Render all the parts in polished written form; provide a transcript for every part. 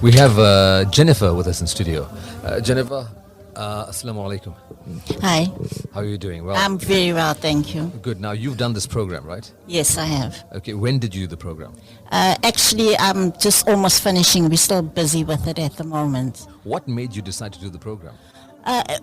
We have Jennifer with us in studio. Jennifer, assalamu alaikum. Hi, How are you doing? Well, I'm very well, thank you. good. Now you've done this program, right? Yes, I have. Okay. When did you do the program? Actually, I'm just almost finishing. We're still busy with it at the moment. What made you decide to do the program?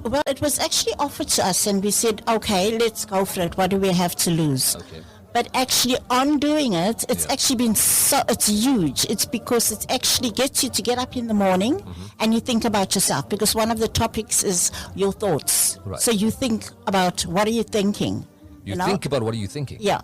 Well, it was actually offered to us, and we said, okay, let's go for it. What do we have to lose? Okay. But actually, on doing it, it's Yeah. actually been it's huge. It's because it actually gets you to get up in the morning and you think about yourself, because one of the topics is your thoughts. Right. So you think about what are you thinking? You know? think about what are you thinking? Yeah.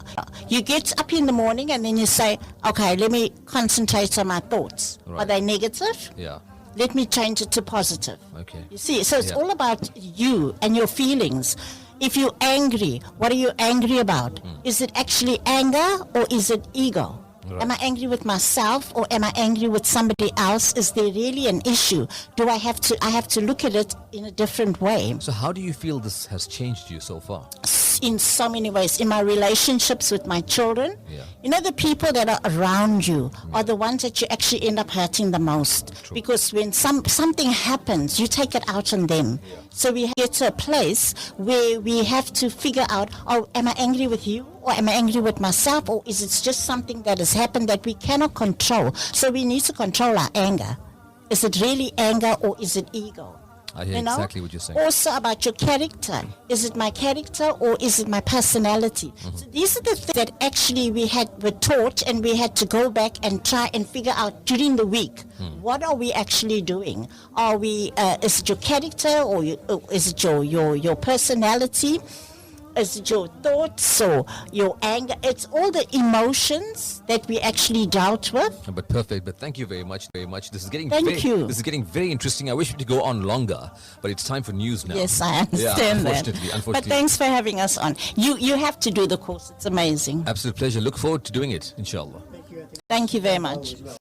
You get up in the morning and then you say, okay, let me concentrate on my thoughts. Right. Are they negative? Yeah. Let me change it to positive. Okay. You see, so it's Yeah. all about you and your feelings. If you're angry, what are you angry about? Is it actually anger or is it ego? Right. Am I angry with myself or am I angry with somebody else? Is there really an issue? I have to look at it in a different way. So how do you feel this has changed you so far? In so many ways, in my relationships with my children. Yeah. You know, the people that are around you are the ones that you actually end up hurting the most. True. Because when something happens, you take it out on them. So we get to a place where we have to figure out, oh, am I angry with you? Or am I angry with myself? Or is it just something that has happened that we cannot control? So we need to control our anger. Is it really anger or is it ego? I hear exactly what you're saying. Also about your character. Is it my character or is it my personality? So these are the things that actually were taught, and we had to go back and try and figure out during the week. What are we actually doing? Are we? Is it your character or is it your personality? Is it your thoughts or your anger? It's all the emotions that we actually dealt with. But perfect. But thank you very much. Very much. This is getting Thank you. This is getting very interesting. I wish we could go on longer, but it's time for news now. Yes, I understand Yeah, that. unfortunately. But thanks for having us on. You have to do the course. It's amazing. Absolute pleasure. Look forward to doing it, inshallah. Thank you very much.